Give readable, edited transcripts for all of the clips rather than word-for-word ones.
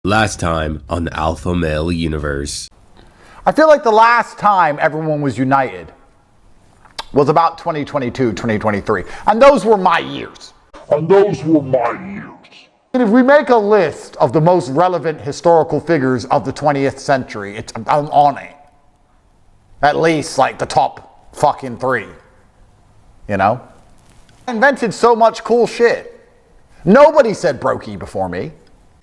Last time on the Alpha Male Universe. I feel like the last time everyone was united was about 2022, 2023. And those were my years. And if we make a list of the most relevant historical figures of the 20th century, I'm on it. At least like the top fucking 3. You know? I invented so much cool shit. Nobody said brokey before me.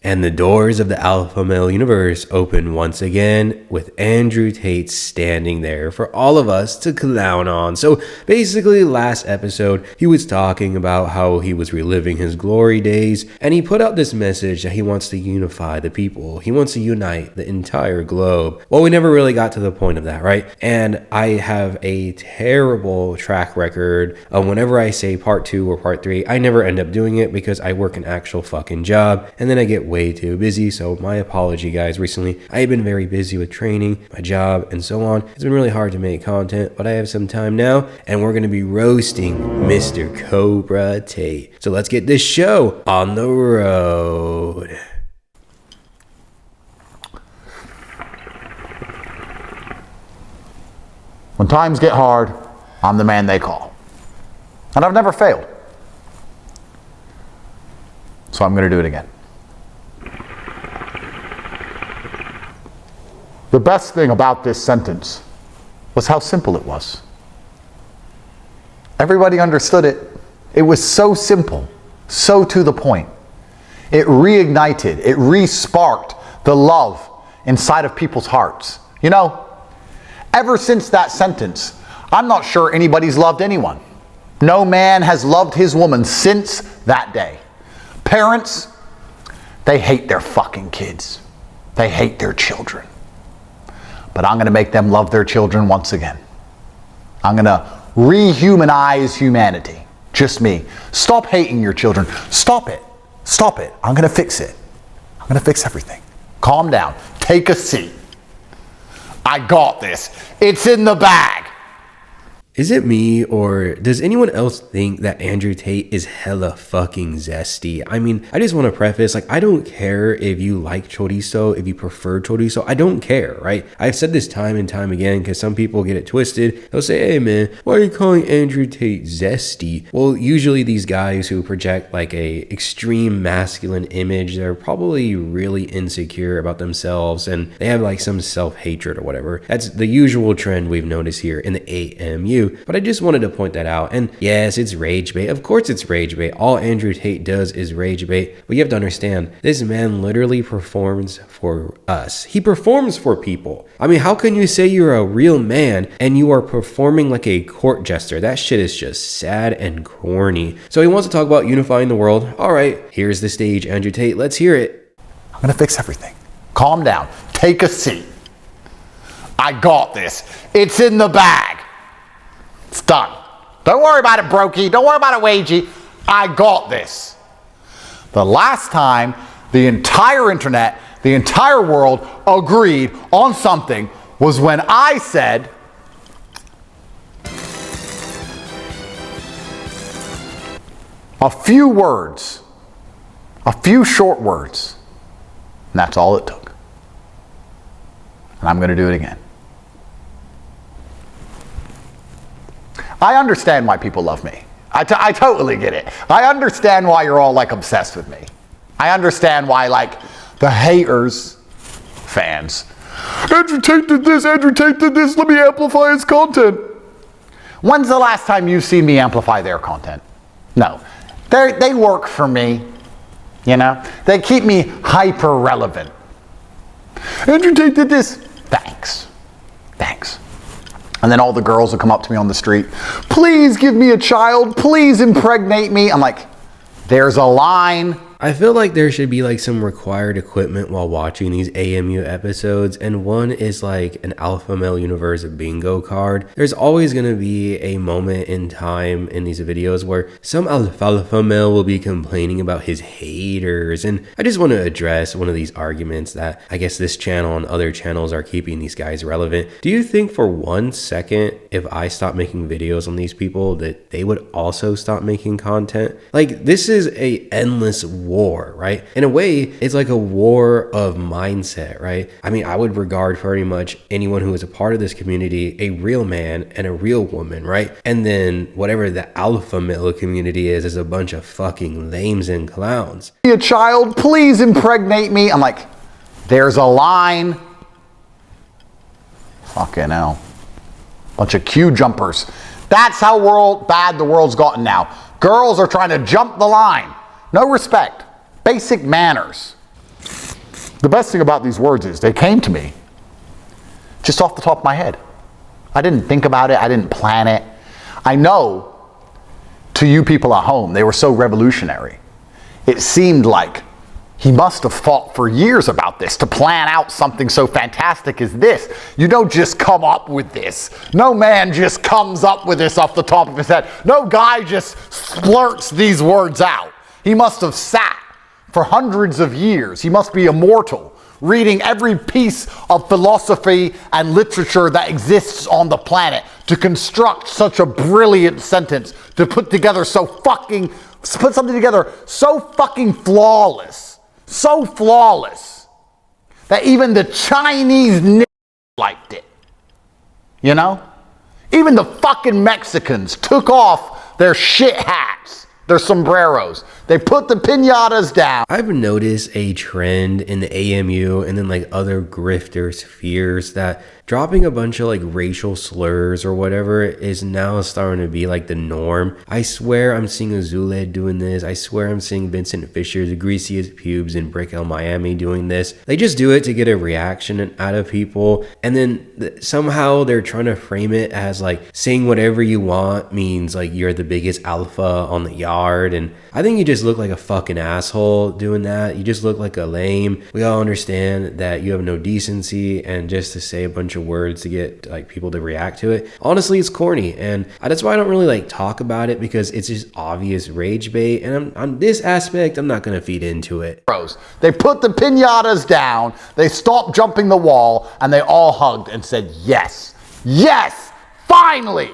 And the doors of the Alpha Male Universe open once again with Andrew Tate standing there for all of us to clown on. So basically last episode, he was talking about how he was reliving his glory days, and he put out this message that he wants to unify the people. He wants to unite the entire globe. Well, we never really got to the point of that, right? And I have a terrible track record of whenever I say part 2 or part 3, I never end up doing it because I work an actual fucking job, and then I get way too busy. So my apology, guys. Recently I've been very busy with training, my job, and so on. It's been really hard to make content, but I have some time now, and we're going to be roasting Mr. Cobra Tate. So let's get this show on the road. When times get hard, I'm the man they call. And I've never failed. So I'm going to do it again. The best thing about this sentence was how simple it was. Everybody understood it. It was so simple, so to the point. It reignited, it re-sparked the love inside of people's hearts. You know, ever since that sentence, I'm not sure anybody's loved anyone. No man has loved his woman since that day. Parents, they hate their fucking kids. They hate their children. But I'm going to make them love their children once again. I'm going to rehumanize humanity. Just me. Stop hating your children. Stop it. Stop it. I'm going to fix it. I'm going to fix everything. Calm down. Take a seat. I got this. It's in the bag. Is it me, or does anyone else think that Andrew Tate is hella fucking zesty? I mean, I just want to preface, like, I don't care if you like chorizo, if you prefer chorizo. I don't care, right? I've said this time and time again because some people get it twisted. They'll say, hey man, why are you calling Andrew Tate zesty? Well, usually these guys who project like a extreme masculine image, they're probably really insecure about themselves and they have like some self-hatred or whatever. That's the usual trend we've noticed here in the AMU. But I just wanted to point that out. And yes, it's rage bait. Of course it's rage bait. All Andrew Tate does is rage bait. But you have to understand, this man literally performs for us. He performs for people. I mean, how can you say you're a real man and you are performing like a court jester? That shit is just sad and corny. So he wants to talk about unifying the world. All right, here's the stage, Andrew Tate. Let's hear it. I'm going to fix everything. Calm down. Take a seat. I got this. It's in the bag. It's done. Don't worry about it, brokey. Don't worry about it, wagey. I got this. The last time the entire internet, the entire world agreed on something was when I said, a few words, a few short words, and that's all it took. And I'm going to do it again. I understand why people love me. I totally get it. I understand why you're all like obsessed with me. I understand why like the haters, fans, Andrew Tate did this, Andrew Tate did this, let me amplify his content. When's the last time you've seen me amplify their content? No. They work for me, you know? They keep me hyper relevant. Andrew Tate did this. Thanks. Thanks. And then all the girls will come up to me on the street. Please give me a child. Please impregnate me. I'm like, there's a line. I feel like there should be like some required equipment while watching these AMU episodes, and one is like an Alpha Male Universe bingo card. There's always going to be a moment in time in these videos where some alpha male will be complaining about his haters, and I just want to address one of these arguments that I guess this channel and other channels are keeping these guys relevant. Do you think for 1 second, if I stop making videos on these people, that they would also stop making content? Like, this is a endless war war, right? In a way, it's like a war of mindset, right? I mean, I would regard pretty much anyone who is a part of this community a real man and a real woman, right? And then whatever the alpha male community is a bunch of fucking lames and clowns. A child, please impregnate me. I'm like, there's a line. Fucking hell. Bunch of Q jumpers. That's how bad the world's gotten now. Girls are trying to jump the line. No respect. Basic manners. The best thing about these words is they came to me just off the top of my head. I didn't think about it. I didn't plan it. I know to you people at home, they were so revolutionary. It seemed like he must have fought for years about this to plan out something so fantastic as this. You don't just come up with this. No man just comes up with this off the top of his head. No guy just splurts these words out. He must have sat for hundreds of years. He must be immortal, reading every piece of philosophy and literature that exists on the planet to construct such a brilliant sentence, to put something together so fucking flawless. So flawless that even the Chinese liked it. You know? Even the fucking Mexicans took off their shit hats, their sombreros. They put the piñatas down. I've noticed a trend in the AMU and then like other grifter spheres that dropping a bunch of like racial slurs or whatever is now starting to be like the norm. I swear I'm seeing Azuled doing this. I swear I'm seeing Vincent Fisher, the greasiest pubes in Brickell, Miami doing this. They just do it to get a reaction out of people. And then somehow they're trying to frame it as like saying whatever you want means like you're the biggest alpha on the yard. And I think you just look like a fucking asshole doing that. You just look like a lame. We all understand that you have no decency, and just to say a bunch of words to get like people to react to it, honestly, it's corny. And that's why I don't really like talk about it, because it's just obvious rage bait, and on this aspect I'm not gonna feed into it. They put the piñatas down, they stopped jumping the wall, and they all hugged and said yes, yes, finally.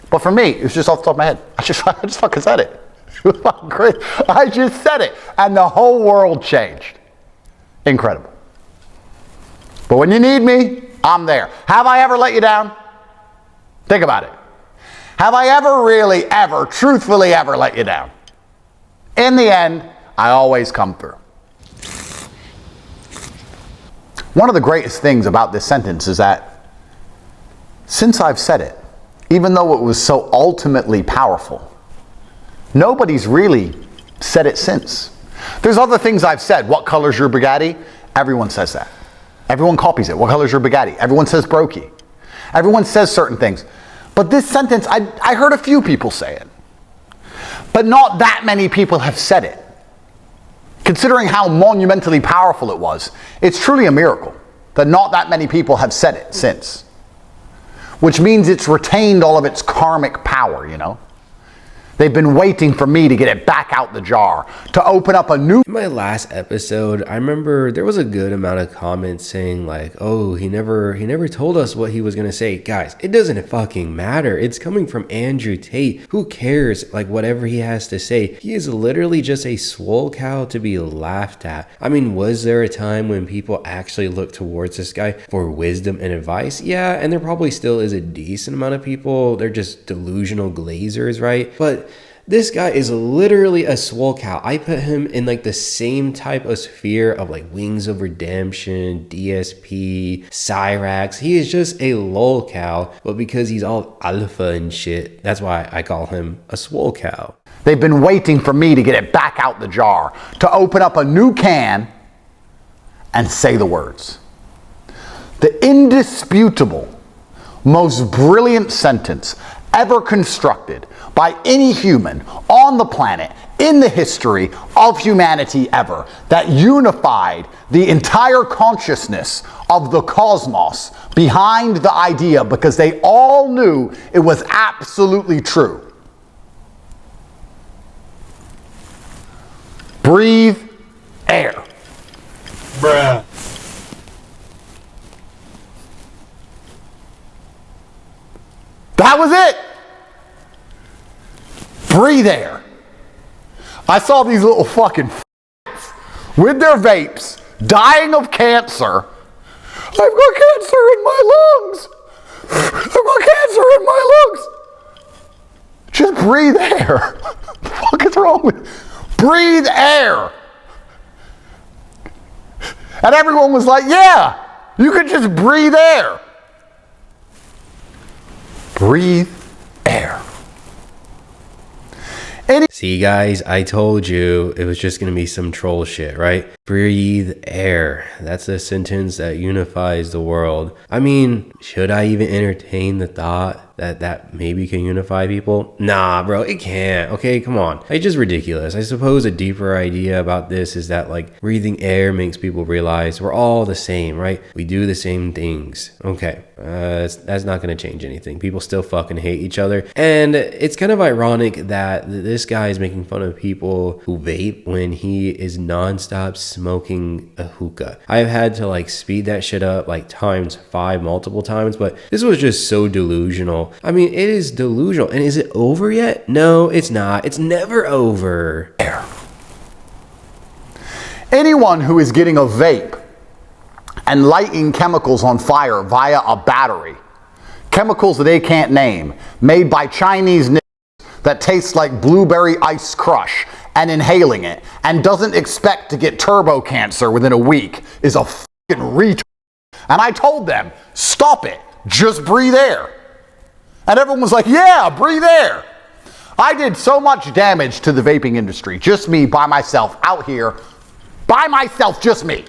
But for me, it was just off the top of my head. I just fucking said it. It was fucking great. I just said it, and the whole world changed. Incredible. But when you need me, I'm there. Have I ever let you down? Think about it. Have I ever really, ever, truthfully ever let you down? In the end, I always come through. One of the greatest things about this sentence is that since I've said it, even though it was so ultimately powerful, nobody's really said it since. There's other things I've said. What color's your Bugatti? Everyone says that. Everyone copies it. What color's your Bugatti? Everyone says brokey. Everyone says certain things. But this sentence, I heard a few people say it. But not that many people have said it. Considering how monumentally powerful it was, it's truly a miracle that not that many people have said it since. Which means it's retained all of its karmic power, you know? They've been waiting for me to get it back out the jar, to open up a new... In my last episode, I remember there was a good amount of comments saying like, oh, he never told us what he was going to say. Guys, it doesn't fucking matter. It's coming from Andrew Tate. Who cares? Like, whatever he has to say. He is literally just a swole cow to be laughed at. I mean, was there a time when people actually looked towards this guy for wisdom and advice? Yeah, and there probably still is a decent amount of people. They're just delusional glazers, right? But this guy is literally a swole cow. I put him in like the same type of sphere of like Wings of Redemption, DSP, Cyrax. He is just a lol cow, but because he's all alpha and shit, that's why I call him a swole cow. They've been waiting for me to get it back out the jar, to open up a new can and say the words. The indisputable, most brilliant sentence ever constructed by any human on the planet in the history of humanity ever, that unified the entire consciousness of the cosmos behind the idea, because they all knew it was absolutely true. Breathe air. Bruh. That was it. Breathe air. I saw these little fucking with their vapes, dying of cancer. I've got cancer in my lungs. I've got cancer in my lungs. Just breathe air. What the fuck is wrong with you? Breathe air. And everyone was like, yeah, you could just breathe air. Breathe air. See, guys, I told you it was just going to be some troll shit, right? Breathe air. That's a sentence that unifies the world. I mean, should I even entertain the thought that maybe can unify people? Nah, bro, it can't. Okay, come on. It's just ridiculous. I suppose a deeper idea about this is that, like, breathing air makes people realize we're all the same, right? We do the same things. Okay, that's not going to change anything. People still fucking hate each other. And it's kind of ironic that this guy is making fun of people who vape when he is nonstop smoking a hookah. I've had to, like, speed that shit up like ×5 multiple times, but this was just so delusional. I mean, it is delusional. And is it over yet? No, it's not. It's never over. Air. Anyone who is getting a vape and lighting chemicals on fire via a battery, chemicals that they can't name, made by Chinese niggas that tastes like blueberry ice crush, and inhaling it, and doesn't expect to get turbo cancer within a week, is a fucking retard. And I told them, stop it, just breathe air. And everyone was like, yeah, breathe air. I did so much damage to the vaping industry, just me, by myself, out here, by myself, just me.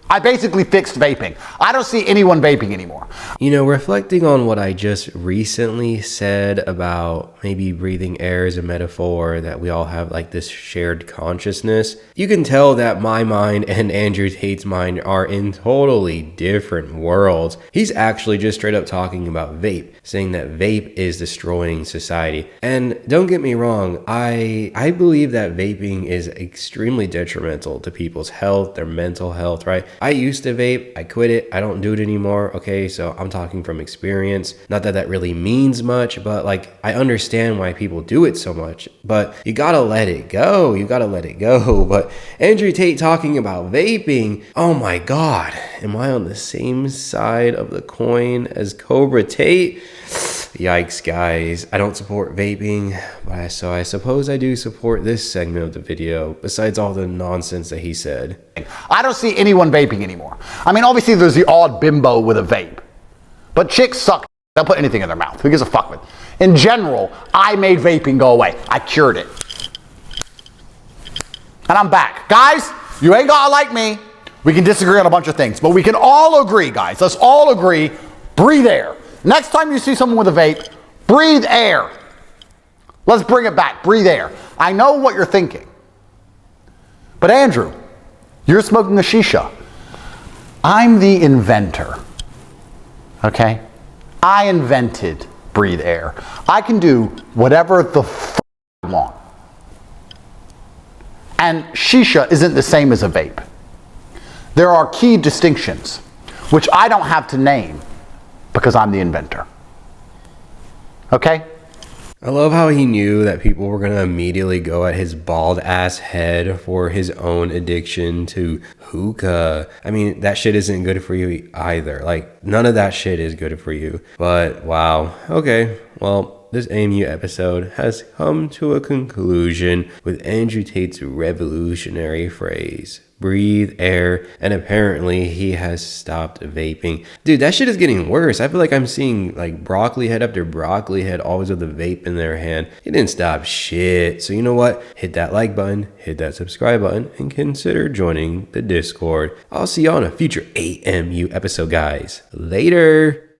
I basically fixed vaping. I don't see anyone vaping anymore. You know, reflecting on what I just recently said about maybe breathing air as a metaphor, that we all have like this shared consciousness, you can tell that my mind and Andrew Tate's mind are in totally different worlds. He's actually just straight up talking about vape, saying that vape is destroying society. And don't get me wrong, I believe that vaping is extremely detrimental to people's health, their mental health, right? I used to vape, I quit it, I don't do it anymore, okay? So I'm talking from experience. Not that that really means much, but like, I understand why people do it so much, but you gotta let it go, you gotta let it go. But Andrew Tate talking about vaping, oh my God, am I on the same side of the coin as Cobra Tate? Yikes, guys. I don't support vaping, but so I suppose I do support this segment of the video, besides all the nonsense that he said. I don't see anyone vaping anymore. I mean, obviously there's the odd bimbo with a vape, but chicks suck. They'll put anything in their mouth. Who gives a fuck with? In general, I made vaping go away. I cured it. And I'm back. Guys, you ain't gotta like me. We can disagree on a bunch of things, but we can all agree, guys. Let's all agree, breathe air. Next time you see someone with a vape, breathe air. Let's bring it back, breathe air. I know what you're thinking. But Andrew, you're smoking a shisha. I'm the inventor, okay? I invented breathe air. I can do whatever the f I want. And shisha isn't the same as a vape. There are key distinctions, which I don't have to name because I'm the inventor. Okay? I love how he knew that people were going to immediately go at his bald ass head for his own addiction to hookah. I mean, that shit isn't good for you either. Like, none of that shit is good for you. But wow. Okay. Well, this AMU episode has come to a conclusion with Andrew Tate's revolutionary phrase, breathe air, and apparently he has stopped vaping. Dude, that shit is getting worse. I feel like I'm seeing like broccoli head after broccoli head always with a vape in their hand. He didn't stop shit. So you know what? Hit that like button, hit that subscribe button, and consider joining the Discord. I'll see you on a future AMU episode, guys. Later.